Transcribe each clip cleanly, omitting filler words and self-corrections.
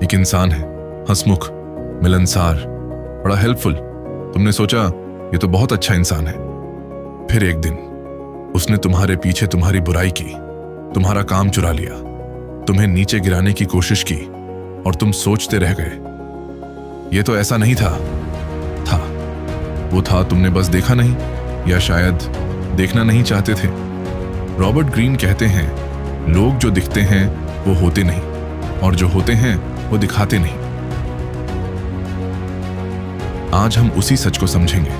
एक इंसान है, हंसमुख, मिलनसार, बड़ा हेल्पफुल। तुमने सोचा ये तो बहुत अच्छा इंसान है। फिर एक दिन उसने तुम्हारे पीछे तुम्हारी बुराई की, तुम्हारा काम चुरा लिया, तुम्हें नीचे गिराने की कोशिश की और तुम सोचते रह गए ये तो ऐसा नहीं था। वो था, तुमने बस देखा नहीं, या शायद देखना नहीं चाहते थे। रॉबर्ट ग्रीन कहते हैं लोग जो दिखते हैं वो होते नहीं, और जो होते हैं वो दिखाते नहीं। आज हम उसी सच को समझेंगे।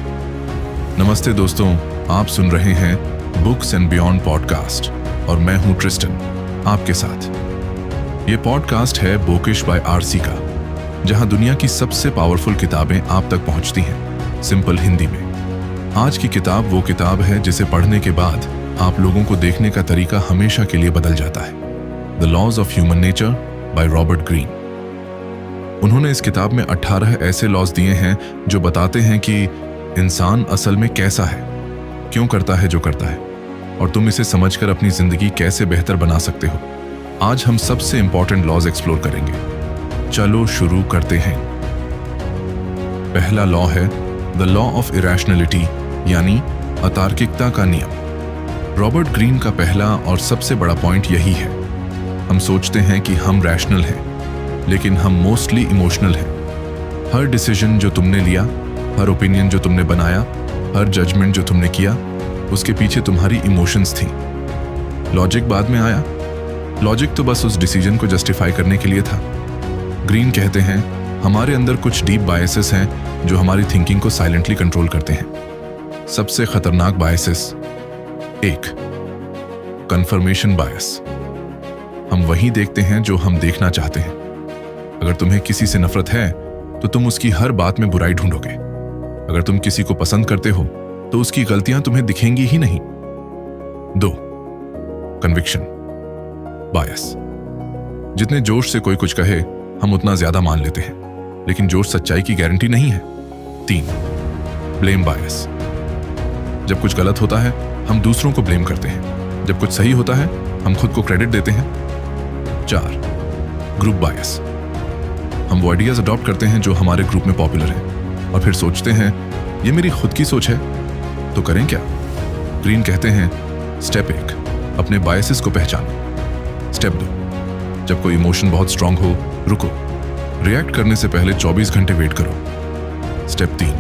नमस्ते दोस्तों, आप सुन रहे हैं बुक्स एंड बियॉन्ड पॉडकास्ट और मैं हूं ट्रिस्टन आपके साथ। ये पॉडकास्ट है बुकिश बाय आरसी का, जहां दुनिया की सबसे पावरफुल किताबें आप तक पहुंचती हैं सिंपल हिंदी में। आज की किताब वो किताब है जिसे पढ़ने के बाद आप लोगों को देखने का तरीका हमेशा के लिए बदल जाता है। The laws of human nature by Robert Greene. उन्होंने इस किताब में 18 ऐसे लॉज दिए हैं जो बताते हैं कि इंसान असल में कैसा है, क्यों करता है जो करता है, और तुम इसे समझकर अपनी जिंदगी कैसे बेहतर बना सकते हो। आज हम सबसे इंपॉर्टेंट लॉज एक्सप्लोर करेंगे। चलो शुरू करते हैं। पहला लॉ है द लॉ ऑफ इरेशनलिटी, यानी अतार्किकता का नियम। रॉबर्ट ग्रीन का पहला और सबसे बड़ा पॉइंट यही है। हम सोचते हैं कि हम रैशनल हैं, लेकिन हम मोस्टली इमोशनल हैं। हर डिसीजन जो तुमने लिया, हर ओपिनियन जो तुमने बनाया, हर जजमेंट जो तुमने किया, उसके पीछे तुम्हारी इमोशंस थी। लॉजिक बाद में आया। लॉजिक तो बस उस डिसीजन को जस्टिफाई करने के लिए था। ग्रीन कहते हैं हमारे अंदर कुछ डीप बायसेस हैं जो हमारी थिंकिंग को साइलेंटली कंट्रोल करते हैं। सबसे खतरनाक बायसेस, एक, कंफर्मेशन बायस। हम वही देखते हैं जो हम देखना चाहते हैं। अगर तुम्हें किसी से नफरत है तो तुम उसकी हर बात में बुराई ढूंढोगे। अगर तुम किसी को पसंद करते हो तो उसकी गलतियां तुम्हें दिखेंगी ही नहीं। 2, कन्विक्शन बायस। जितने जोश से कोई कुछ कहे हम उतना ज्यादा मान लेते हैं, लेकिन जोश सच्चाई की गारंटी नहीं है। 3, ब्लेम बायस। जब कुछ गलत होता है हम दूसरों को ब्लेम करते हैं, जब कुछ सही होता है हम खुद को क्रेडिट देते हैं। 4, ग्रुप बायस। हम वो आइडियाज अडॉप्ट करते हैं जो हमारे ग्रुप में पॉपुलर हैं और फिर सोचते हैं ये मेरी खुद की सोच है तो करें क्या। ग्रीन कहते हैं स्टेप 1, अपने बायसेस को पहचानो। स्टेप 2, जब कोई इमोशन बहुत स्ट्रांग हो रुको, रिएक्ट करने से पहले 24 घंटे वेट करो। स्टेप 3,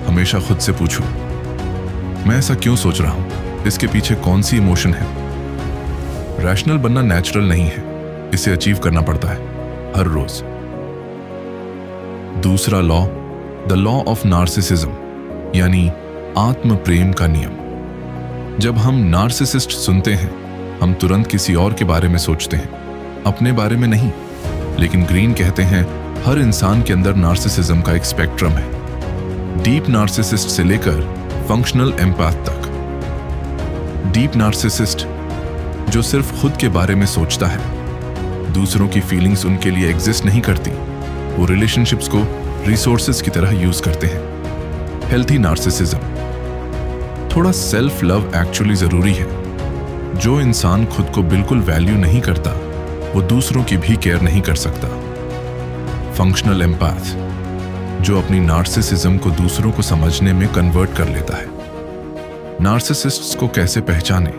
हमेशा खुद से पूछो मैं ऐसा क्यों सोच रहा हूं, इसके पीछे कौन सी इमोशन है। रैशनल बनना नेचुरल नहीं है, इसे अचीव करना पड़ता है हर रोज। दूसरा law, the law of narcissism, यानी आत्म प्रेम का नियम। जब हम नार्सिसिस्ट सुनते हैं हम तुरंत किसी और के बारे में सोचते हैं, अपने बारे में नहीं। लेकिन ग्रीन कहते हैं हर इंसान के अंदर नार्सिसिज्म का एक स्पेक्ट्रम है, डीप नार्सिसिस्ट से लेकर फंक्शनल एम्पैथ तक। डीप नार्सिसिस्ट जो सिर्फ खुद के बारे में सोचता है, दूसरों की फीलिंग्स उनके लिए एग्जिस्ट नहीं करती, वो रिलेशनशिप्स को रिसोर्सेज की तरह यूज करते हैं। हेल्थी नार्सिसिज्म, थोड़ा सेल्फ लव एक्चुअली जरूरी है। जो इंसान खुद को बिल्कुल वैल्यू नहीं करता वो दूसरों की भी केयर नहीं कर सकता। फंक्शनल एम्पैथ, जो अपनी नार्सिसिज्म को दूसरों को समझने में कन्वर्ट कर लेता है। नार्सिसिस्ट्स को कैसे पहचाने?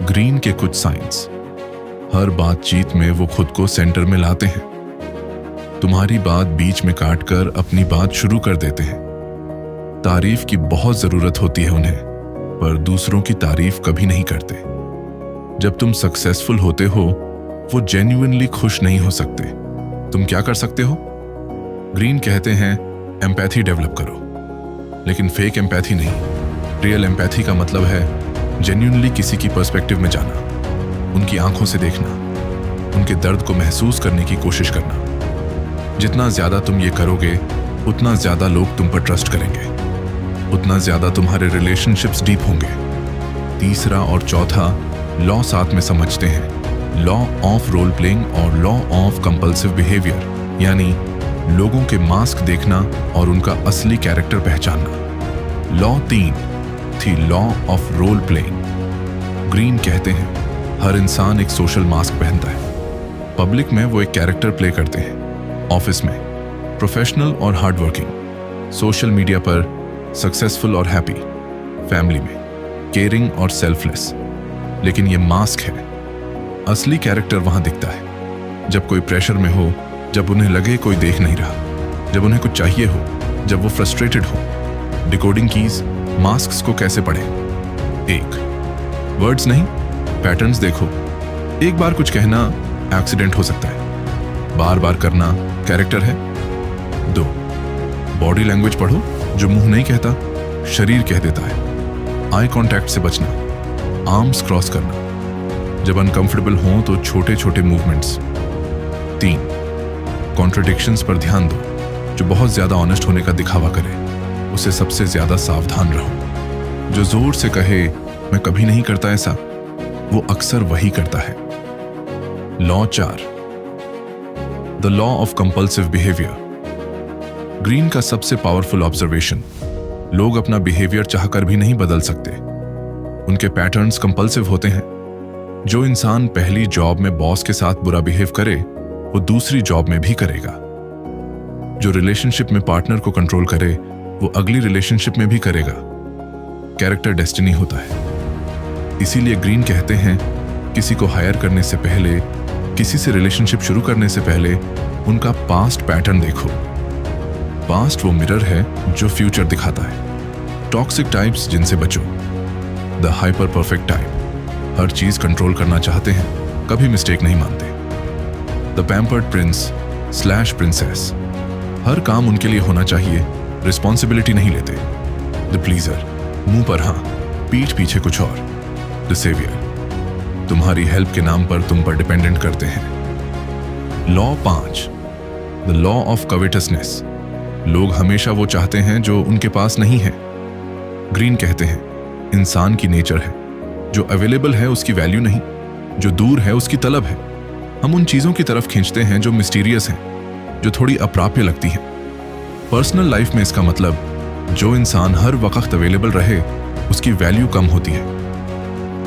ग्रीन के कुछ साइंस। हर बातचीत में वो खुद को सेंटर में लाते हैं। तुम्हारी बात बीच में काटकर अपनी बात शुरू कर देते हैं। तारीफ की बहुत जरूरत होती है उन्हें, पर दूसरों की तारीफ कभी नहीं करते। जब तुम सक्सेसफुल होते हो वो जेन्युइनली खुश नहीं हो सकते। तुम क्या कर सकते हो? ग्रीन कहते हैं एम्पैथी डेवलप करो, लेकिन फेक एम्पैथी नहीं। रियल एम्पैथी का मतलब है जेन्युइनली किसी की पर्सपेक्टिव में जाना, उनकी आंखों से देखना, उनके दर्द को महसूस करने की कोशिश करना। जितना ज्यादा तुम ये करोगे उतना ज्यादा लोग तुम पर ट्रस्ट करेंगे, उतना ज्यादा तुम्हारे रिलेशनशिप्स डीप होंगे। तीसरा और चौथा लॉ साथ में समझते हैं, लॉ ऑफ रोल प्लेइंग और लॉ ऑफ कंपल्सिव बिहेवियर, यानी लोगों के मास्क देखना और उनका असली कैरेक्टर पहचानना। लॉ 3 थी law of role playing. Greene कहते हैं हर इंसान एक सोशल मास्क पहनता है। पब्लिक में वो एक कैरेक्टर प्ले करते हैं, ऑफिस में प्रोफेशनल और हार्ड वर्किंग, सोशल मीडिया पर सक्सेसफुल और हैप्पी, फैमिली में केयरिंग और सेल्फलेस। लेकिन ये मास्क है, असली कैरेक्टर वहां दिखता है जब कोई प्रेशर में हो, जब उन्हें लगे कोई देख नहीं रहा, जब उन्हें कुछ चाहिए हो, जब वो फ्रस्ट्रेटेड हो। डिकोडिंग कीज मास्क्स को कैसे पढ़े? 1. वर्ड्स नहीं, पैटर्न्स देखो। एक बार कुछ कहना एक्सीडेंट हो सकता है, बार बार करना कैरेक्टर है। 2. बॉडी लैंग्वेज पढ़ो, जो मुंह नहीं कहता शरीर कह देता है। आई कांटेक्ट से बचना, आर्म्स क्रॉस करना, जब अनकंफर्टेबल हो तो छोटे छोटे मूवमेंट्स। 3. कॉन्ट्रडिक्शंस पर ध्यान दो, जो बहुत ज्यादा ऑनेस्ट होने का दिखावा करे उसे सबसे ज्यादा सावधान रहो। जो जोर से कहे मैं कभी नहीं करता ऐसा, वो अक्सर वही करता है। Law 4, the law of compulsive behaviour. Green का सबसे पावरफुल ऑब्जर्वेशन, लोग अपना बिहेवियर चाहकर भी नहीं बदल सकते। उनके पैटर्न्स कंपल्सिव होते हैं। जो इंसान पहली जॉब में बॉस के साथ बुरा बिहेव करे वो दूसरी जॉब में भी करेगा। जो रिलेशनशिप में पार्टनर को कंट्रोल करे वो अगली रिलेशनशिप में भी करेगा। कैरेक्टर डेस्टिनी होता है। इसीलिए ग्रीन कहते हैं किसी को हायर करने से पहले, किसी से रिलेशनशिप शुरू करने से पहले उनका पास्ट पैटर्न देखो। पास्ट वो मिरर है जो फ्यूचर दिखाता है। टॉक्सिक टाइप्स जिनसे बचो। द हाइपर परफेक्ट टाइप, हर चीज कंट्रोल करना चाहते हैं, कभी मिस्टेक नहीं मानते। द पैम्पर्ड प्रिंस / प्रिंसेस, हर काम उनके लिए होना चाहिए, रिस्पॉन्सिबिलिटी नहीं लेते। द प्लीजर, मुंह पर हाँ, पीठ पीछे कुछ और। द सेवियर, तुम्हारी हेल्प के नाम पर तुम पर डिपेंडेंट करते हैं। लॉ 5, द लॉ ऑफ कविटसनेस, लोग हमेशा वो चाहते हैं जो उनके पास नहीं है। ग्रीन कहते हैं इंसान की नेचर है, जो अवेलेबल है उसकी वैल्यू नहीं, जो दूर है उसकी तलब है। हम उन चीजों की तरफ खींचते हैं जो मिस्टीरियस हैं, जो थोड़ी अप्राप्य लगती हैं। पर्सनल लाइफ में इसका मतलब, जो इंसान हर वक्त अवेलेबल रहे उसकी वैल्यू कम होती है।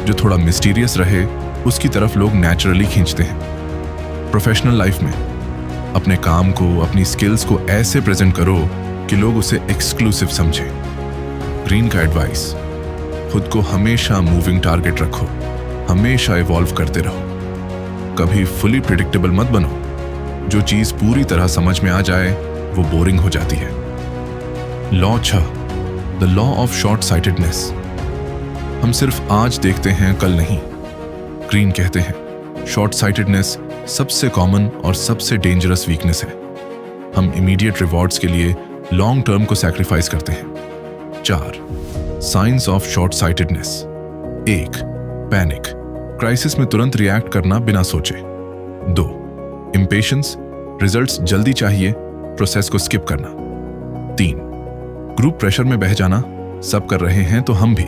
जो थोड़ा मिस्टीरियस रहे उसकी तरफ लोग नेचुरली खींचते हैं। प्रोफेशनल लाइफ में अपने काम को, अपनी स्किल्स को ऐसे प्रेजेंट करो कि लोग उसे एक्सक्लूसिव समझें। ग्रीन का एडवाइस, खुद को हमेशा मूविंग टारगेट रखो, हमेशा इवॉल्व करते रहो। कभी फुली प्रिडिक्टेबल मत बनो, जो चीज पूरी तरह समझ में आ जाए वो बोरिंग हो जाती है। Law 6, the law of short sightedness, हम सिर्फ आज देखते हैं कल नहीं। ग्रीन कहते हैं शॉर्ट साइटेडनेस सबसे कॉमन और सबसे डेंजरस वीकनेस है। हम इमीडिएट रिवॉर्ड्स के लिए लॉन्ग टर्म को सैक्रिफाइस करते हैं। 4, science of short sightedness. 1, panic, crisis में तुरंत रिएक्ट करना बिना सोचे। 2, इम्पेशंस, रिजल्ट्स जल्दी चाहिए, प्रोसेस को स्किप करना। 3, ग्रुप प्रेशर में बह जाना, सब कर रहे हैं तो हम भी।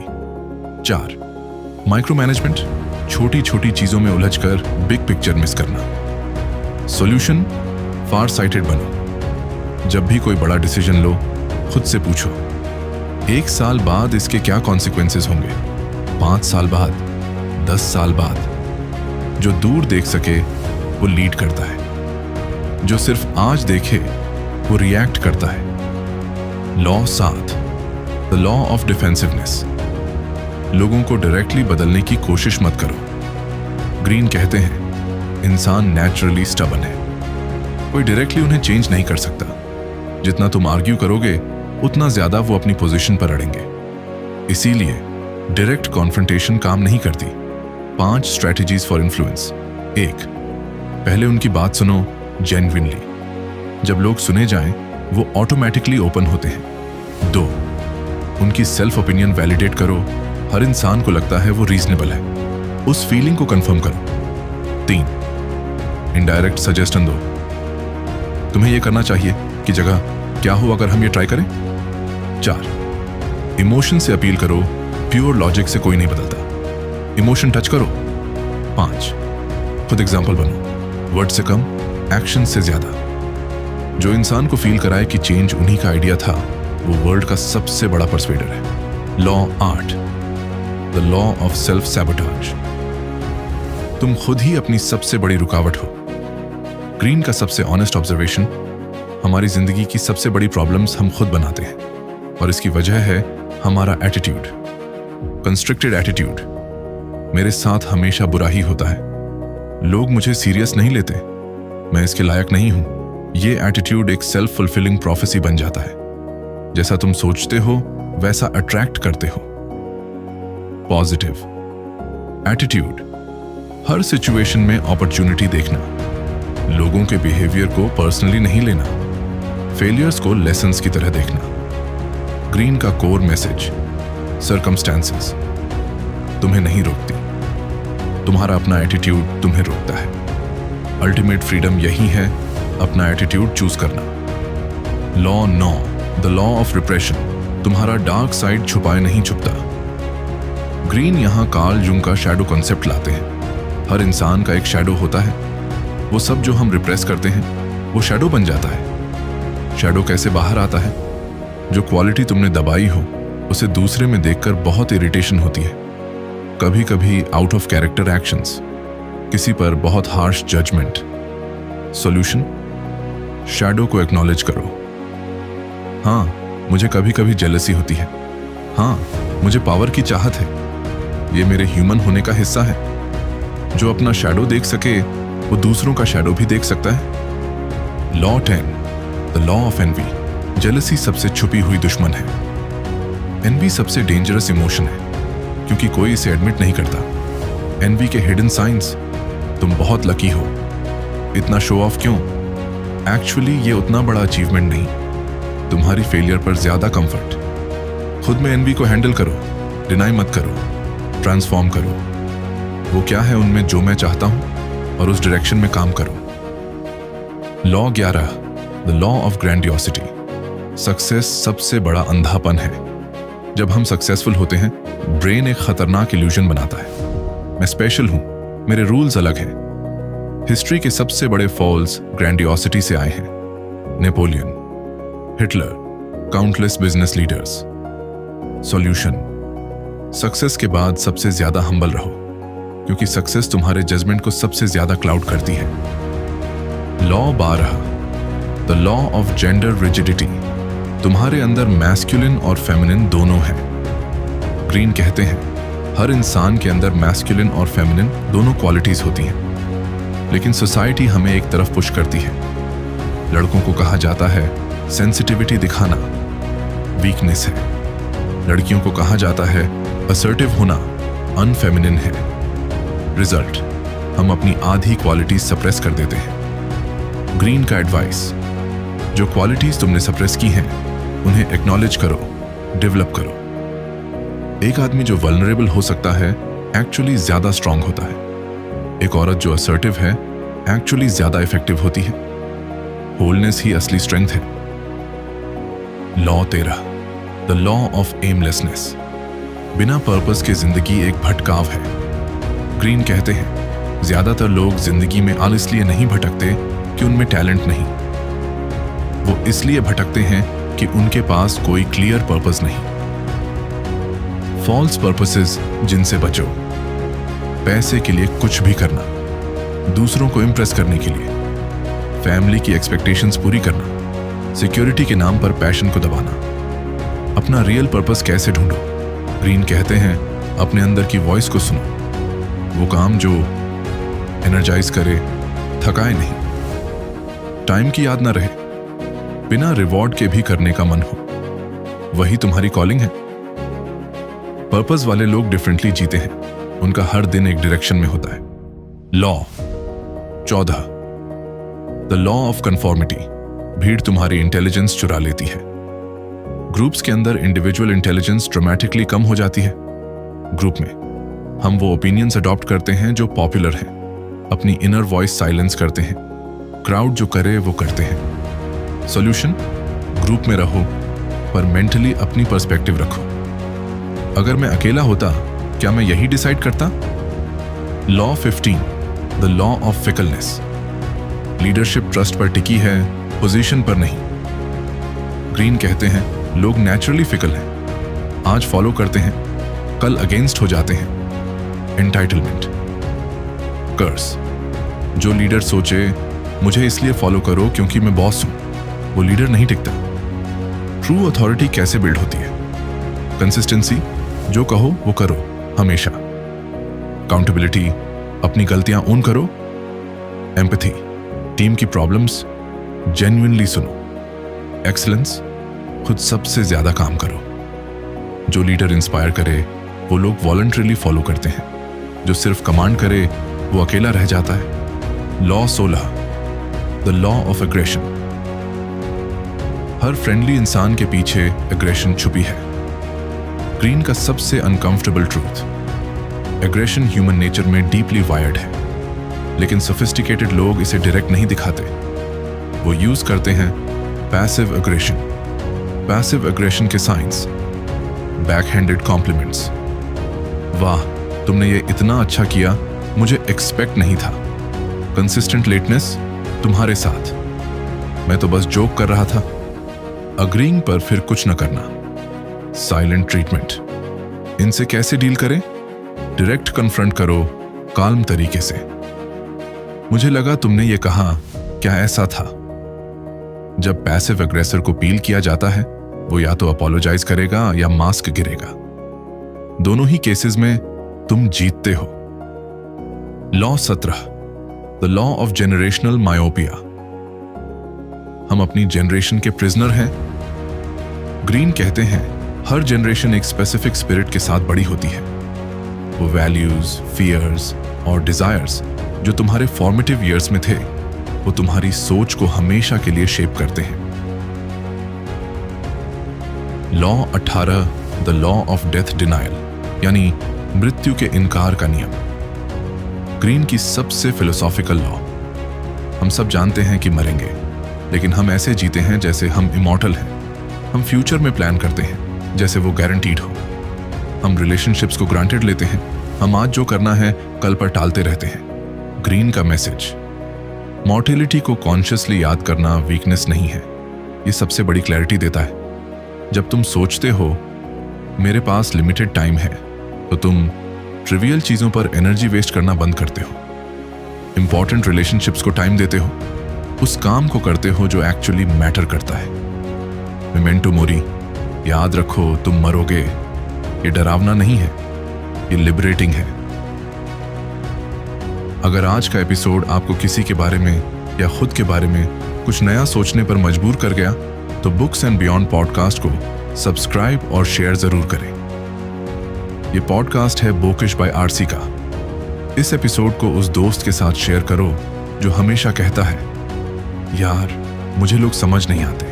4, माइक्रो मैनेजमेंट, छोटी छोटी चीजों में उलझकर बिग पिक्चर मिस करना। सॉल्यूशन, फार साइटेड बनो। जब भी कोई बड़ा डिसीजन लो खुद से पूछो 1 साल बाद इसके क्या कॉन्सिक्वेंसेस होंगे, 5 साल बाद, 10 साल बाद। जो दूर देख सके वो लीड करता है, जो सिर्फ आज देखे वो रिएक्ट करता है। Law 7, the law of defensiveness, लोगों को डायरेक्टली बदलने की कोशिश मत करो। ग्रीन कहते हैं इंसान नेचुरली स्टबर्न है, कोई डायरेक्टली उन्हें चेंज नहीं कर सकता। जितना तुम आर्ग्यू करोगे उतना ज्यादा वो अपनी पोजीशन पर अड़ेंगे। इसीलिए डायरेक्ट कॉन्फ्रंटेशन काम नहीं करती। 5 स्ट्रेटजीज फॉर इन्फ्लुएंस। 1, पहले उनकी बात सुनो जेन्युइनली, जब लोग सुने जाएं वो ऑटोमेटिकली ओपन होते हैं। 2, उनकी सेल्फ ओपिनियन वैलिडेट करो, हर इंसान को लगता है वो रीजनेबल है, उस फीलिंग को कंफर्म करो। 3, इनडायरेक्ट सजेशन दो, तुम्हें ये करना चाहिए कि जगह क्या हो अगर हम ये ट्राई करें। 4, इमोशन से अपील करो, प्योर लॉजिक से कोई नहीं बदलता, इमोशन टच करो। 5, खुद एग्जाम्पल बनो, वर्ड से कम एक्शन से ज्यादा। जो इंसान को फील कराए कि चेंज उन्हीं का आइडिया था वो वर्ल्ड का सबसे बड़ा परसुएडर है। Law 8, the law of self sabotage, तुम खुद ही अपनी सबसे बड़ी रुकावट हो। ग्रीन का सबसे ऑनेस्ट ऑब्जर्वेशन, हमारी जिंदगी की सबसे बड़ी प्रॉब्लम्स हम खुद बनाते हैं, और इसकी वजह है हमारा एटीट्यूड, कंस्ट्रिक्टेड एटीट्यूड। मेरे साथ हमेशा बुरा ही होता है, लोग मुझे सीरियस नहीं लेते, मैं इसके लायक नहीं हूं। ये एटीट्यूड एक सेल्फ फुलफिलिंग प्रोफेसी बन जाता है। जैसा तुम सोचते हो वैसा अट्रैक्ट करते हो। पॉजिटिव एटीट्यूड, हर सिचुएशन में अपॉर्चुनिटी देखना, लोगों के बिहेवियर को पर्सनली नहीं लेना, फेलियर्स को लेसन्स की तरह देखना। ग्रीन का कोर मैसेज, सर्कमस्टेंसेस तुम्हें नहीं रोकती, तुम्हारा अपना एटीट्यूड तुम्हें रोकता है। अल्टीमेट फ्रीडम यही है, अपना एटीट्यूड चूज करना। Law 9, the law of repression, तुम्हारा डार्क साइड छुपाए नहीं छुपता। ग्रीन यहां कार्ल जुंग का शैडो कॉन्सेप्ट लाते हैं। हर इंसान का एक शैडो होता है, वो सब जो हम रिप्रेस करते हैं वो शैडो बन जाता है। शैडो कैसे बाहर आता है? जो क्वालिटी तुमने दबाई हो उसे दूसरे में देखकर बहुत इरिटेशन होती है। कभी कभी आउट ऑफ कैरेक्टर एक्शंस, किसी पर बहुत हार्श जजमेंट। सॉल्यूशन, शैडो को एक्नॉलेज करो। हाँ, मुझे कभी कभी जेलसी होती है। हाँ, मुझे पावर की चाहत है। ये मेरे ह्यूमन होने का हिस्सा है। जो अपना शैडो देख सके वो दूसरों का शैडो भी देख सकता है। Law 10, the law of envy, jealousy सबसे छुपी हुई दुश्मन है। एनवी सबसे डेंजरस इमोशन है क्योंकि कोई इसे एडमिट नहीं करता। एनवी के हिडन साइंस, तुम बहुत लकी हो, इतना शो ऑफ क्यों? एक्चुअली ये उतना बड़ा अचीवमेंट नहीं, तुम्हारी फेलियर पर ज्यादा कंफर्ट। खुद में एनवी को हैंडल करो, डिनाई मत करो, ट्रांसफॉर्म करो। वो क्या है उनमें जो मैं चाहता हूं और उस डायरेक्शन में काम करो। Law 11, the law of grandiosity, success सबसे बड़ा अंधापन है। जब हम सक्सेसफुल होते हैं ब्रेन एक खतरनाक इल्यूजन बनाता है, मैं स्पेशल हूं, मेरे रूल्स अलग हैं। हिस्ट्री के सबसे बड़े फॉल्स ग्रैंडियोसिटी से आए हैं। Napoleon, Hitler, countless business leaders. Solution, success के बाद सबसे ज्यादा हम्बल रहो, क्योंकि सक्सेस तुम्हारे जजमेंट को सबसे ज्यादा क्लाउड करती है। Law 12, the law of gender rigidity, तुम्हारे अंदर मैस्कुलिन और फेमिनिन दोनों हैं। ग्रीन कहते हैं हर इंसान के अंदर मैस्कुलिन और फेमिनिन दोनों क्वालिटीज होती हैं, लेकिन सोसाइटी हमें एक तरफ पुश करती है। लड़कों को कहा जाता है सेंसिटिविटी दिखाना वीकनेस है, लड़कियों को कहा जाता है असर्टिव होना अनफेमिनिन है। रिजल्ट, हम अपनी आधी क्वालिटीज सप्रेस कर देते हैं। ग्रीन का एडवाइस, जो क्वालिटीज तुमने सप्रेस की हैं उन्हें एक्नॉलेज करो, डेवलप करो। एक आदमी जो वल्नरेबल हो सकता है एक्चुअली ज्यादा स्ट्रांग होता है। एक औरत जो असर्टिव है एक्चुअली ज्यादा इफेक्टिव होती है। होलनेस ही असली स्ट्रेंथ है। Law 13, the law of aimlessness, बिना पर्पस के जिंदगी एक भटकाव है। ग्रीन कहते हैं ज्यादातर लोग जिंदगी में इसलिए नहीं भटकते कि उनमें टैलेंट नहीं, वो इसलिए भटकते हैं कि उनके पास कोई क्लियर पर्पस नहीं। फॉल्स पर्पसेस जिनसे बचो, पैसे के लिए कुछ भी करना, दूसरों को इंप्रेस करने के लिए, फैमिली की एक्सपेक्टेशंस पूरी करना, सिक्योरिटी के नाम पर पैशन को दबाना। अपना रियल पर्पस कैसे ढूंढो? ग्रीन कहते हैं अपने अंदर की वॉइस को सुनो, वो काम जो एनर्जाइज करे, थकाए नहीं, टाइम की याद ना रहे, बिना रिवॉर्ड के भी करने का मन हो, वही तुम्हारी कॉलिंग है। पर्पस वाले लोग डिफरेंटली जीते हैं, उनका हर दिन एक डायरेक्शन में होता है। Law 14, the law of conformity, भीड़ तुम्हारी इंटेलिजेंस चुरा लेती है। ग्रुप्स के अंदर इंडिविजुअल इंटेलिजेंस ड्रामेटिकली कम हो जाती है। ग्रुप में हम वो ओपिनियंस अडॉप्ट करते हैं जो पॉपुलर हैं, अपनी इनर वॉइस साइलेंस करते हैं, क्राउड जो करे वो करते हैं। सॉल्यूशन, ग्रुप में रहो पर मेंटली अपनी पर्सपेक्टिव रखो। अगर मैं अकेला होता क्या मैं यही डिसाइड करता? Law 15, the law of fickleness, leadership trust पर टिकी है, पोजीशन पर नहीं। ग्रीन कहते हैं लोग नेचुरली फिकल हैं, आज फॉलो करते हैं, कल अगेंस्ट हो जाते हैं। एंटाइटलमेंट, कर्स, जो लीडर सोचे मुझे इसलिए फॉलो करो क्योंकि मैं बॉस हूं, वो लीडर नहीं टिकता। ट्रू अथॉरिटी कैसे बिल्ड होती है? कंसिस्टेंसी, जो कहो वो करो हमेशा। अकाउंटेबिलिटी, अपनी गलतियां ओन करो। एम्पैथी, टीम की प्रॉब्लम्स जेन्युइनली सुनो। एक्सीलेंस, खुद सबसे ज्यादा काम करो। जो लीडर इंस्पायर करे वो लोग वॉलंटरीली फॉलो करते हैं, जो सिर्फ कमांड करे वो अकेला रह जाता है। Law 16, the law of aggression. Her friendly इंसान के पीछे एग्रेशन छुपी है। ग्रीन का सबसे uncomfortable truth, aggression human nature में डीपली वायर्ड है, लेकिन सोफिस्टिकेटेड लोग इसे डायरेक्ट नहीं दिखाते। वो यूज करते हैं पैसिव एग्रेशन। पैसिव एग्रेशन के साइंस, बैकहैंडेड कॉम्प्लीमेंट्स। वाह, तुमने ये इतना अच्छा किया, मुझे एक्सपेक्ट नहीं था। कंसिस्टेंट लेटनेस, तुम्हारे साथ, मैं तो बस जोक कर रहा था। अग्रीइंग पर फिर कुछ न करना। साइलेंट ट्रीटमेंट, इनसे कैसे डील करें? डायरेक्ट कन्फ्रंट करो, काल्म तरीके से। मुझे लगा तुमने ये कहा, क्या ऐसा था? जब पैसिव एग्रेसर को पील किया जाता है, वो या तो अपोलोजाइज करेगा या मास्क गिरेगा। दोनों ही केसेस में तुम जीतते हो। Law 17, the law of generational myopia. हम अपनी जनरेशन के प्रिजनर हैं। ग्रीन कहते हैं हर जनरेशन एक स्पेसिफिक स्पिरिट के साथ बड़ी होती है। वो वैल्यूज, फियर्स और डिजायर्स जो तुम्हारे फॉर्मेटिव ईयर्स में थे, वो तुम्हारी सोच को हमेशा के लिए शेप करते हैं। Law 18, the law of death denial, यानी मृत्यु के इनकार का नियम। ग्रीन की सबसे फिलोसॉफिकल लॉ। हम सब जानते हैं कि मरेंगे, लेकिन हम ऐसे जीते हैं जैसे हम इमॉर्टल हैं। हम फ्यूचर में प्लान करते हैं जैसे वो गारंटीड हो। हम रिलेशनशिप्स को ग्रांटेड लेते हैं। हम आज जो करना है कल पर टालते रहते हैं। ग्रीन का मैसेज, मॉर्टेलिटी को कॉन्शियसली याद करना वीकनेस नहीं है, ये सबसे बड़ी क्लैरिटी देता है। जब तुम सोचते हो मेरे पास लिमिटेड टाइम है, तो तुम ट्रिवियल चीजों पर एनर्जी वेस्ट करना बंद करते हो। इंपॉर्टेंट रिलेशनशिप्स को टाइम देते हो, उस काम को करते हो जो एक्चुअली मैटर करता है। मेमेंटो मोरी, याद रखो तुम मरोगे, ये डरावना नहीं है, ये लिबरेटिंग है। अगर आज का एपिसोड आपको किसी के बारे में या खुद के बारे में कुछ नया सोचने पर मजबूर कर गया, तो बुक्स एंड बियॉन्ड पॉडकास्ट को सब्सक्राइब और शेयर जरूर करें। ये पॉडकास्ट है बोकिश बाय आरसी का। इस एपिसोड को उस दोस्त के साथ शेयर करो जो हमेशा कहता है, यार मुझे लोग समझ नहीं आते।